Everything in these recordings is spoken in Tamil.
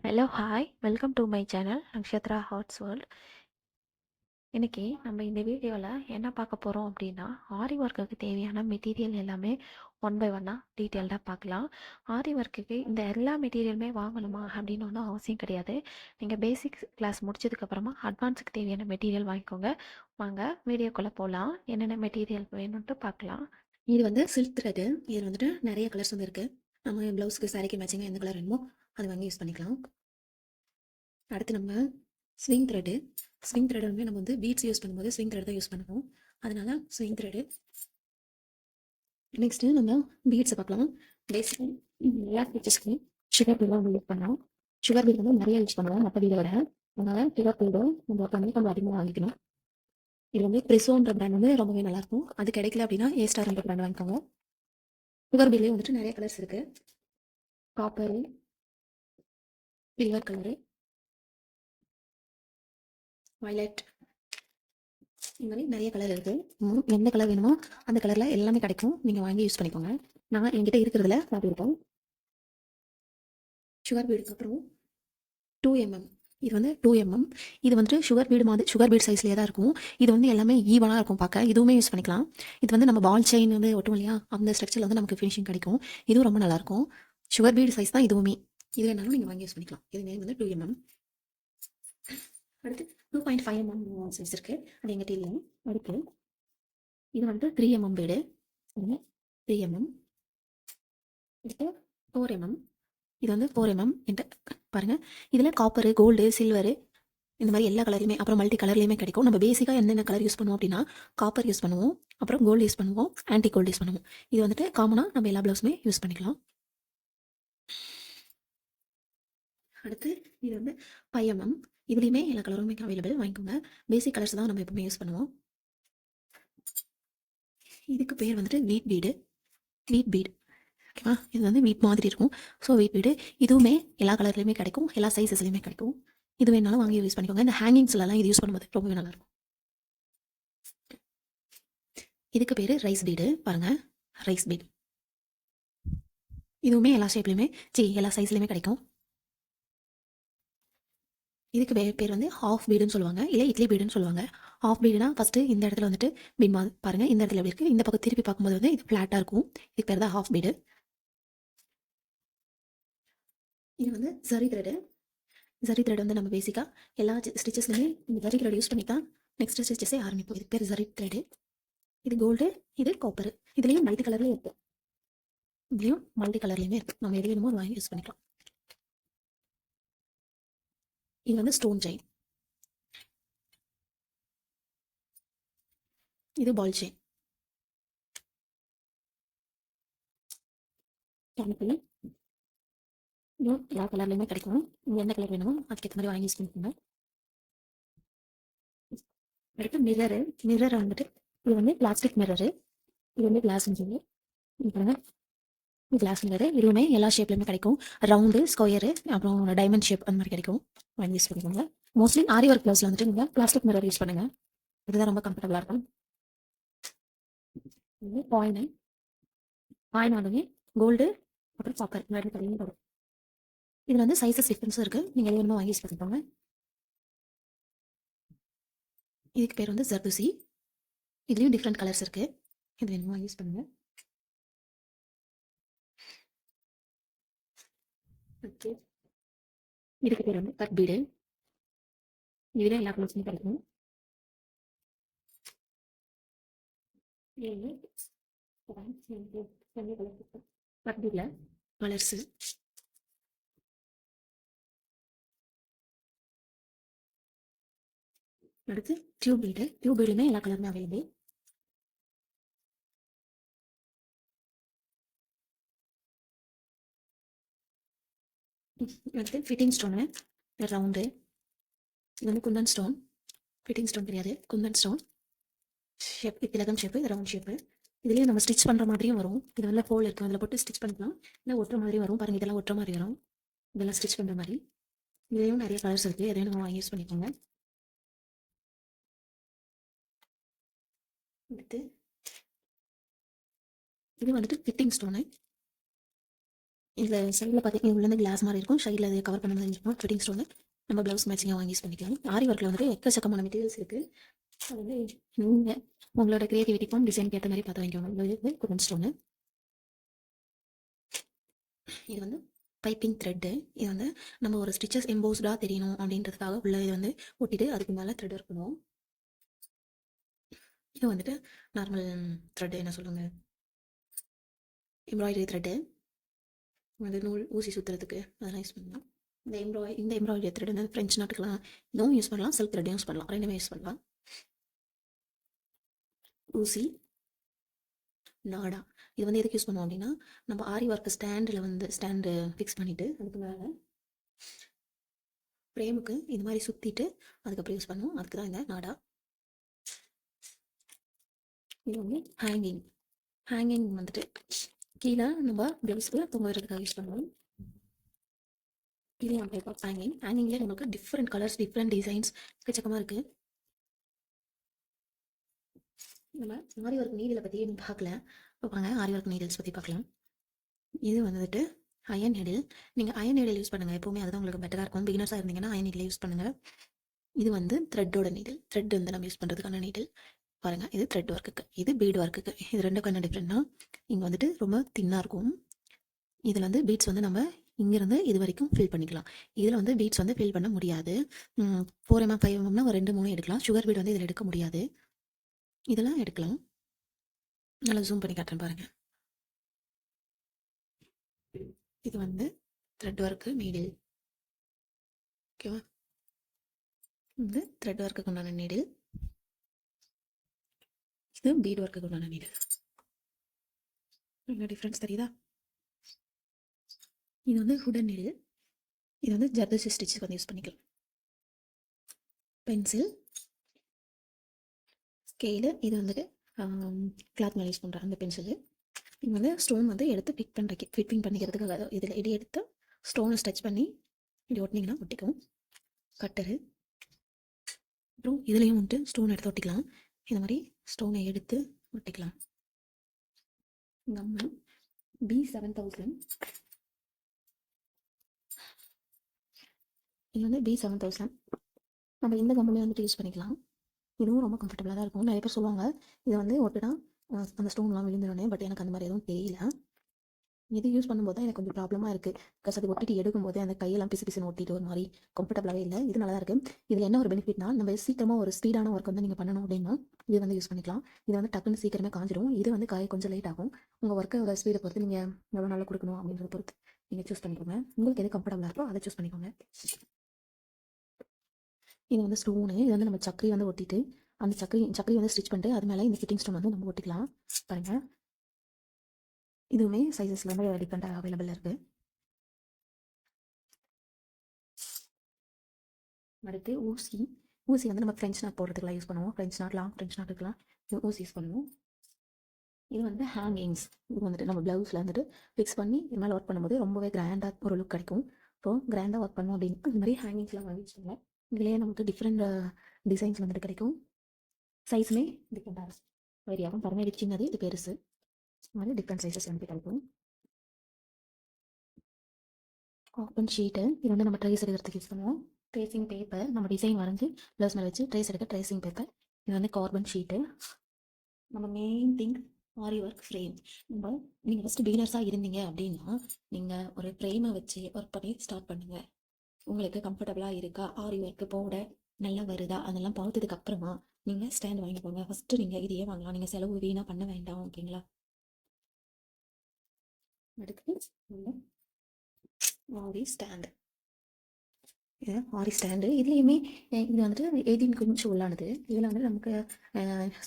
Hello hi welcome to my channel Nakshatra hats world. இன்னைக்கு நம்ம இந்த வீடியோவில் என்ன பார்க்க போகிறோம் அப்படின்னா, ஆரி ஒர்க்குக்கு தேவையான மெட்டீரியல் எல்லாமே ஒன் பை ஒன்னாக டீட்டெயில்டாக பார்க்கலாம். ஆரி ஒர்க்குக்கு இந்த எல்லா மெட்டீரியலுமே வாங்கணுமா அப்படின்னு ஒன்றும் அவசியம் கிடையாது. நீங்கள் பேசிக்ஸ் கிளாஸ் முடிச்சதுக்கப்புறமா அட்வான்ஸுக்கு தேவையான மெட்டீரியல் வாங்கிக்கோங்க. வாங்க வீடியோக்குள்ளே போகலாம். என்னென்ன மெட்டீரியல் வேணும்ன்ட்டு பார்க்கலாம். இது வந்து சில்க் த்ரெட்டு. இதில் வந்துட்டு நிறைய கலர்ஸ் வந்து இருக்குது. நம்ம ப்ளவுஸ்க்கு சாரிக்கு மேட்சிங்காக எந்த கலர் வேணுமோ அது வாங்கி யூஸ் பண்ணிக்கலாம். அடுத்து நம்ம ஸ்விங் த்ரெட்டு. ஸ்விங் த்ரெட் வந்து நம்ம வந்து பீட்ஸ் யூஸ் பண்ணும்போது ஸ்விங் த்ரெட் தான் யூஸ் பண்ணுவோம். அதனால ஸ்விங் த்ரெட்டு. நெக்ஸ்ட்டு நம்ம பீட்ஸை பார்க்கலாம். பேசிக்காக எல்லா பீட்ஸஸ்க்குமே சுகர் பீட் வந்து யூஸ் பண்ணலாம். சுகர் பீட் வந்து நிறைய யூஸ் பண்ணுவோம் மற்ற பீடை விட. அதனால சுகர் பீடை நம்ம பண்ணி கொஞ்சம் அதிகமாக வாங்கிக்கணும். இது வந்து ப்ரிசோன்ற பிராண்ட் வந்து ரொம்பவே நல்லாயிருக்கும். அது கிடைக்கல அப்படின்னா ஏஸ்டார்ன்ற பிராண்ட் வாங்கிக்கோங்க. சுகர் பீட்லேயே வந்துட்டு நிறைய கலர்ஸ் இருக்குது. காப்பரு, சில்வர் கலரு, வயலட், இந்த மாதிரி நிறைய கலர் இருக்குது. எந்த கலர் வேணுமோ அந்த கலரில் எல்லாமே கிடைக்கும். நீங்கள் வாங்கி யூஸ் பண்ணிக்கோங்க. நான் என்கிட்ட இருக்கிறதுல காட்டியிருக்கோம். சுகர் பீடுக்கு அப்புறம் 2mm. இது வந்து 2mm. இது வந்துட்டு சுகர் பீடு மாதிரி சுகர் பீட் சைஸ்லேயே தான் இருக்கும். இது வந்து எல்லாமே ஈவனாக இருக்கும் பார்க்க. இதுவுமே யூஸ் பண்ணிக்கலாம். இது வந்து நம்ம பால் செயின் வந்து ஒட்டும் இல்லையா, அந்த ஸ்ட்ரக்சரில் வந்து நமக்கு ஃபினிஷிங் கிடைக்கும். இதுவும் ரொம்ப நல்லாயிருக்கும். சுகர் பீடு சைஸ் தான் இதுவுமே. இது வேணாலும் நீங்கள் வாங்கி யூஸ் பண்ணிக்கலாம். இது நேம் வந்து 2mm. அடுத்து 2.5mm சைஸ் இருக்குது. அது எங்கிட்ட இல்லை. அடுத்து இது வந்து 3mm பீடு. 3mm. அடுத்து 4mm. இது வந்து 4mm என்கிட்ட பாருங்கள். இதில் காப்பரு, கோல்டு, சில்வரு, இந்த மாதிரி எல்லா கலர்லையுமே, அப்புறம் மல்டி கலர்லையுமே கிடைக்கும். நம்ம பேசிக்காக என்னென்ன கலர் யூஸ் பண்ணுவோம் அப்படின்னா, காப்பர் யூஸ் பண்ணுவோம், அப்புறம் கோல்டு யூஸ் பண்ணுவோம், ஆன்டி கோல்டு யூஸ் பண்ணுவோம். இது வந்துட்டு காமனாக நம்ம எல்லா ப்ளவுஸுமே யூஸ் பண்ணிக்கலாம். அடுத்து இது வந்து 5mm. இதுலேயுமே எல்லா கலருமே அவைலபிள், வாங்கிக்கோங்க. பேசிக் கலர்ஸ் தான் நம்ம எப்பவுமே யூஸ் பண்ணுவோம். இதுக்கு பேர் வந்துட்டு வீட் பீடு. வீட் பீடு ஓகேவா. இது வந்து வீட் மாதிரி இருக்கும். ஸோ வீட் பீடு இதுவுமே எல்லா கலர்லையுமே கிடைக்கும், எல்லா சைஸஸ்லையுமே கிடைக்கும். இது வேணாலும் வாங்கி யூஸ் பண்ணிக்கோங்க. இந்த ஹேங்கிங்ஸ்லாம் இது யூஸ் பண்ணும்போது ரொம்பவே நல்லாயிருக்கும். இதுக்கு பேர் ரைஸ் பீடு. பாருங்கள், ரைஸ் பீடு. இதுவுமே எல்லா ஷேப்லையுமே எல்லா சைஸ்லையுமே கிடைக்கும். இதுக்கு பேர் வந்து ஹாஃப் பீடுன்னு சொல்லுவாங்க, இல்லை இட்லி பீடுன்னு சொல்லுவாங்க. ஹாஃப் பீடுனா ஃபஸ்ட்டு இந்த இடத்துல வந்துட்டு பீட் மாதிரி பாருங்கள். இந்த இடத்துல எப்படி இருக்குது, இந்த பக்கம் திருப்பி பார்க்கும்போது வந்து இது ஃப்ளாட்டாக இருக்கும். இதுக்கு பேர் தான் ஹாஃப் பீடு. இது வந்து சரி த்ரெடு. ஜரி த்ரெட் வந்து நம்ம பேசிக்காக எல்லா ஸ்டிச்சஸ்லையுமே இந்த ஜரி த்ரெட் யூஸ் பண்ணி தான் நெக்ஸ்ட் ஸ்டிச்சஸே ஆரம்பிப்போம். இதுக்கு பேர் ஜரி த்ரெடு. இது கோல்டு, இது காப்பர். இதுலேயும் மல்டி கலர்லேயும் இருக்குது. இதுலேயும் மல்டி கலர்லேயுமே இருக்குது. நம்ம எது வேணுமோ அதை வாங்கி யூஸ் பண்ணிக்கலாம். இது வந்து ஸ்டோன் செயின். இது பால் செயின். கேனிப்பிள். இதுவும் எல்லா கலர்லையுமே கிடைக்கும். நீங்கள் எந்த கலர் வேணுமோ அதுக்கேற்ற மாதிரி வாங்கி யூஸ் பண்ணிக்கோங்க. அடுத்து மிரரு. மிரர் வந்துட்டு இது வந்து பிளாஸ்டிக் மிரரு. இது வந்து கிளாஸ்ன்னு சொல்லி கிளாஸ் மிரரு. இதுவுமே எல்லா ஷேப்லையுமே கிடைக்கும். ரவுண்டு, ஸ்கொயரு, அப்புறம் டைமண்ட் ஷேப் அந்த மாதிரி கிடைக்கும். வாங்கி யூஸ் பண்ணிக்கோங்க. மோஸ்ட்லி ஆரி ஒர்க் ப்ளவுஸில் வந்துட்டு நீங்கள் பிளாஸ்டிக் மிரர் யூஸ் பண்ணுங்கள். இதுதான் ரொம்ப கம்ஃபர்டபுளாக இருக்கும். இது காயின். காயின் வந்து கோல்டு அப்புறம் காப்பர் இந்த ரெண்டு கலர்லையும் வரும். இதில் வந்து சைஸஸ் டிஃப்ரென்ஸும் இருக்குது. நீங்கள் எது வேணுமோ வாங்கி யூஸ் பண்ணிக்கோங்க. இதுக்கு பேர் வந்து ஜர்துசி. இதுலேயும் டிஃப்ரெண்ட் கலர்ஸ் இருக்குது. இது வேணுமோ யூஸ் பண்ணுங்கள். ஓகே. இதுக்கு பேர் வந்து கட் பீடு. இதுல எல்லா கலர்ஸுமே கிடைக்கும். கட் பீடில் கலர்ஸு. அடுத்து டியூப் பீடு. டியூப் பீடுமே எல்லா கலருமே அவைலபிள். அடுத்து ஃபிட்டிங் ஸ்டோனு, ரவுண்டு. இது வந்து குந்தன் ஸ்டோன். ஃபிட்டிங் ஸ்டோன் தெரியாது, குந்தன் ஸ்டோன் ஷேப். திலகம் ஷேப்பு, இது ரவுண்ட் ஷேப்பு. இதுலேயும் நம்ம ஸ்டிச் பண்ணுற மாதிரியும் வரும். இது வந்து ஹோல் இருக்கும், அதில் போட்டு ஸ்டிச் பண்ணிக்கலாம். இல்லை ஒட்டுற மாதிரி வரும். பாருங்கள், இதெல்லாம் ஒட்டுற மாதிரி வரும். இதெல்லாம் ஸ்டிச் பண்ணுற மாதிரி. இதுலேயும் நிறைய கலர்ஸ் இருக்குது. எதையும் நம்ம வாங்கி யூஸ் பண்ணிக்கோங்க. அடுத்து இது வந்துட்டு ஃபிட்டிங் ஸ்டோனு. இதில் சைடில் பார்த்தீங்கன்னா உள்ளேருந்து கிளாஸ் மாதிரி இருக்கும், சைடில் அது கவர் பண்ண மாதிரி இருக்கும் ஃபிட்டிங் ஸ்டோனு. நம்ம ப்ளவுஸ் மேட்சிங்காக வாங்கி யூஸ் பண்ணிக்கலாம். ஆரி ஒர்க்கில் வந்துட்டு எக்கச்சக்கமான மெட்டீரியல்ஸ் இருக்குது. அது வந்து நீங்கள் உங்களோட க்ரியேட்டிவிட்டிக்கும் டிசைனுக்கு ஏற்ற மாதிரி பார்த்து வாங்கிக்கோங்க. இது குடன் ஸ்டோனு. இது வந்து பைப்பிங் த்ரெட்டு. இது வந்து நம்ம ஒரு ஸ்டிச்சஸ் எம்போஸ்டாக தெரியணும் அப்படின்றதுக்காக உள்ள இது வந்து ஒட்டிட்டு அதுக்கு மேலே த்ரெட் இருக்கணும். இது வந்துட்டு நார்மல் த்ரெட்டு, என்ன சொல்லுங்க, எம்ப்ராய்டரி த்ரெட்டு. வந்து நூல் ஊசி சுற்றுறதுக்கு அதெல்லாம் யூஸ் பண்ணலாம். இந்த எம்ப்ராய்டரி த்ரெட் வந்து ஃப்ரெஞ்ச் நாட்டுக்கெலாம் இதுவும் யூஸ் பண்ணலாம், சில்க் த்ரெட்டையும் யூஸ் பண்ணலாம், ரெண்டுமே யூஸ் பண்ணலாம். ஊசி, நாடா. இது வந்து எதுக்கு யூஸ் பண்ணுவோம் அப்படின்னா, நம்ம ஆரி ஒர்க் ஸ்டாண்டில் வந்து ஸ்டாண்டு ஃபிக்ஸ் பண்ணிவிட்டு அதுக்கு மேலே ஃப்ரேமுக்கு இது மாதிரி சுற்றிட்டு அதுக்கப்புறம் யூஸ் பண்ணுவோம். அதுக்கு தான் இந்த நாடா. இது வந்து ஹேங்கிங். ஹேங்கிங் வந்துட்டு கீழே நம்ம ப்ளவுஸ்க்கு தொங்க விடுறதுக்காக யூஸ் பண்ணுவோம். இது டைப் ஆஃப் ஹேங்கிங். ஹேங்கிங்லேயே நமக்கு டிஃப்ரெண்ட் கலர்ஸ், டிஃப்ரெண்ட் டிசைன்ஸ் எக்கச்சக்கமாக இருக்குது. நம்ம ஆரி ஒர்க் நீடிலை பற்றி இன்னும் பார்க்கல. பார்ப்பாங்க ஆரி ஒர்க் நீடில்ஸ் பற்றி பார்க்கலாம். இது வந்துட்டு அயன் நீடில். நீங்கள் அயன் நீடில் யூஸ் பண்ணுங்கள், எப்போவுமே அதுதான் உங்களுக்கு பெட்டராக இருக்கும். பிகினர்ஸாக இருந்தீங்கன்னா அயன் நீடில் யூஸ் பண்ணுங்கள். இது வந்து த்ரெட்டோட நீடில். த்ரெட் வந்து நம்ம யூஸ் பண்ணுறதுக்கான நீடில் பாருங்கள். இது த்ரெட் ஒர்க்குக்கு, இது பீட் ஒர்க்குக்கு. இது ரெண்டுக்கும் என்ன டிஃப்ரெண்ட்னா, இங்கே வந்துட்டு ரொம்ப தின்னாக இருக்கும். இதில் வந்து பீட்ஸ் வந்து நம்ம இங்கேருந்து இது வரைக்கும் ஃபில் பண்ணிக்கலாம். இதில் வந்து பீட்ஸ் வந்து ஃபில் பண்ண முடியாது. 4mm 5mmனா ஒரு 2 3 எடுக்கலாம். சுகர் பீட் வந்து இதில் எடுக்க முடியாது. இதெல்லாம் எடுக்கலாம். நல்லா ஜூம் பண்ணி காட்டுறேன் பாருங்கள். இது வந்து த்ரெட் ஒர்க்கு நீடில். ஓகேவா? இது த்ரெட் ஒர்க்குக்கு உண்டான நீடில். இது பீட் ஒர்க்குக்கு உண்டான நீடில். என்ன டிஃப்ரென்ஸ் தெரியுதா? இது வந்து ஹுடன் நீடில். இது வந்து ஜர்தோசி ஸ்டிச்சுக்கு வந்து யூஸ் பண்ணிக்கலாம். Pencil, scale. இது வந்துட்டு கிளாத் மேலே யூஸ் பண்ணுற அந்த பென்சிலு. இது வந்து ஸ்டோன் வந்து எடுத்து ஃபிட்டிங் பண்ணிக்கிறதுக்காக இதில் இடி எடுத்து ஸ்டோனை ஸ்ட்ரெச் பண்ணி இப்படி ஒட்டினீங்கன்னா ஒட்டிக்கும். கட்டரு. அப்புறம் இதுலேயும் வந்துட்டு ஸ்டோன் எடுத்து ஒட்டிக்கலாம். இந்த மாதிரி ஸ்டோனை எடுத்து ஒட்டிக்கலாம். கம்மு B7000. இது வந்து B7000. நம்ம இந்த கம்மிலே வந்துட்டு யூஸ் பண்ணிக்கலாம். இதுவும் ரொம்ப கம்ஃபர்டபுளாக தான் இருக்கும். நிறைய பேர் சொல்லுவாங்க இதை வந்து ஒட்டுனா அந்த ஸ்டோன்லாம் விழுந்துடுனே. பட் எனக்கு அந்த மாதிரி எதுவும் தெரியல. இது யூஸ் பண்ணும்போது தான் எனக்கு கொஞ்சம் ப்ராப்ளமாக இருக்குது. பிகாஸ் அது ஒட்டிட்டு எடுக்கும்போது அந்த கையெல்லாம் பிசு பிசுன்னு ஒட்டிட்டு ஒரு மாதிரி கம்ஃபர்டபுளாகவே இல்லை. இது நல்லா தான் இருக்குது. இதில் என்ன ஒரு பெனிஃபிட்னா, நம்ம சீக்கிரமாக ஒரு ஸ்பீடான ஒர்க் வந்து நீங்கள் பண்ணணும் அப்படின்னா இது வந்து யூஸ் பண்ணிக்கலாம். இது வந்து டக்குன்னு சீக்கிரமே காஞ்சிடும். இது வந்து காய கொஞ்சம் லேட் ஆகும். உங்கள் ஒர்க்கோட ஸ்பீடை பொறுத்து நீங்கள் எவ்வளோ நாள் கொடுக்கணும் அப்படின்றத பொறுத்து நீங்கள் சூஸ் பண்ணிக்கோங்க. உங்களுக்கு எது கம்ஃபர்டபுளாக இருக்கோ அதை சூஸ் பண்ணிக்கோங்க. இது வந்து ஸ்டோனு. இது வந்து நம்ம சக்கரி வந்து ஒட்டிட்டு அந்த சக்கரி வந்து ஸ்டிச் பண்ணிட்டு அது மேலே இந்த ஃபிட்டிங் ஸ்டோன் வந்து நம்ம ஒட்டிக்கலாம். பாருங்கள், இதுவுமே சைஸஸில் வந்து டிஃப்ரெண்ட்டாக அவைலபிளாக இருக்குது. அடுத்து ஊசி. ஊசி வந்து நம்ம ஃப்ரெஞ்ச் நாட் போடுறதுக்குலாம் யூஸ் பண்ணுவோம். ஃப்ரெஞ்ச் நாட், லாங் ஃப்ரெஞ்ச் நாட்டுக்கெலாம் ஊசி யூஸ் பண்ணுவோம். இது வந்து ஹேங்கிங்ஸ். இது வந்துட்டு நம்ம ப்ளவுஸில் வந்துட்டு ஃபிக்ஸ் பண்ணி இது மேலே ஒர்க் பண்ணும்போது ரொம்பவே கிராண்டாக ஒரு லுக் கிடைக்கும். ஸோ கிராண்டாக ஒர்க் பண்ணோம் அப்படின்னா இந்த மாதிரி ஹேங்கிங்ஸ்லாம் வாங்கி வச்சுக்கோங்க. இதுலேயே நமக்கு டிஃப்ரெண்ட் டிசைன்ஸ் வந்துட்டு கிடைக்கும். சைஸுமே டிஃப்ரெண்ட்டாக இருக்கும், வேரி ஆகும். பாருங்கள், இது சின்னது, இது பெருசு. இந்த மாதிரி டிஃப்ரெண்ட் சைஸஸ் வந்துட்டு கிடைக்கும். Carbon sheet. இது வந்து நம்ம ட்ரேஸ் எடுக்கிறதுக்கு யூஸ் பண்ணுவோம். ட்ரேசிங் பேப்பர், நம்ம டிசைன் வரைஞ்சி ப்ளவுஸ் மேலே வச்சு ட்ரேஸ் எடுக்க ட்ரேசிங் பேப்பர். இது வந்து கார்பன் ஷீட்டு. நம்ம மெயின் திங் ஆரி ஒர்க் ஃப்ரேம். நீங்கள் ஃபஸ்ட்டு பிகினர்ஸாக இருந்தீங்க அப்படின்னா நீங்கள் ஒரு ஃப்ரேமை வச்சு ஒர்க் பண்ணி ஸ்டார்ட் பண்ணுங்கள். உங்களுக்கு கம்ஃபர்டபுளாக இருக்கா, ஆரி ஒர்க்கு போட நல்லா வருதா, அதெல்லாம் பார்த்ததுக்கு அப்புறமா நீங்கள் ஸ்டாண்ட் வாங்கிக்கோங்க. ஃபஸ்ட்டு நீங்கள் இதையே வாங்கலாம். நீங்கள் செலவு வீணாக பண்ண வேண்டாம். ஓகேங்களா? அடுத்து ஆரி ஸ்டாண்டு. இது ஆரி ஸ்டாண்டு. இதுலேயுமே இது வந்துட்டு 18 கொஞ்சம் உள்ளானது. இதில் வந்து நமக்கு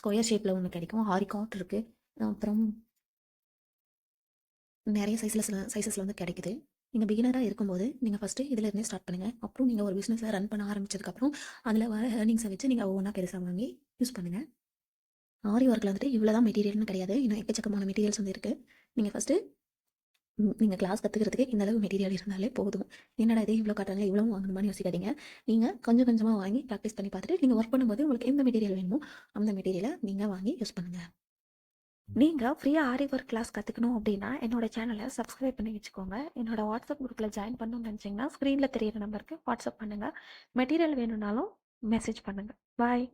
ஸ்கொயர் ஷேப்பில் ஒன்று கிடைக்கும். ஆரி காட் இருக்குது. அப்புறம் நிறைய சைஸஸில் வந்து கிடைக்குது. நீங்கள் பிகினராக இருக்கும்போது நீங்கள் ஃபஸ்ட்டு இதில் இருந்தே ஸ்டார்ட் பண்ணுங்கள். அப்புறம் நீங்கள் ஒரு பிஸ்னஸை ரன் பண்ண ஆரம்பிச்சதுக்கப்புறம் அதில் வர ஏர்னிங்ஸை வச்சு நீங்கள் ஒவ்வொன்றா பெருசாக வாங்கி யூஸ் பண்ணுங்கள். ஆரி ஒர்க்கில் வந்துட்டு இவ்வளோ தான் மெட்டீரியல்னு கிடையாது. இன்னும் எக்கச்சக்கமான மெட்டீரியல்ஸ் வந்து இருக்குது. நீங்கள் ஃபஸ்ட்டு நீங்கள் கிளாஸ் கற்றுக்கிறதுக்கு இந்த அளவு மெட்டீரியல் இருந்தாலே போதும். என்னடா இது இவ்வளோ காட்டுறாங்க, இவ்வளோ வாங்கணுமான்னு யோசிக்காதீங்க. நீங்கள் கொஞ்சம் கொஞ்சமாக வாங்கி ப்ராக்டிஸ் பண்ணி பார்த்துட்டு நீங்கள் ஒர்க் பண்ணும்போது உங்களுக்கு எந்த மெட்டீரியல் வேணுமோ அந்த மெட்டீரியலை நீங்கள் வாங்கி யூஸ் பண்ணுங்கள். நீங்கள் ஃப்ரீயாக ஆரி ஒர்க் கிளாஸ் கற்றுக்கணும் அப்படின்னா என்னோட சேனலை சப்ஸ்கிரைப் பண்ணி வச்சுக்கோங்க. என்னோட வாட்ஸ்அப் குரூப்பில் ஜாயின் பண்ணணும்னு நினச்சிங்கன்னா ஸ்க்ரீனில் தெரியிற நம்பருக்கு வாட்ஸ்அப் பண்ணுங்கள். மெட்டீரியல் வேணும்னாலும் மெசேஜ் பண்ணுங்கள். பாய்.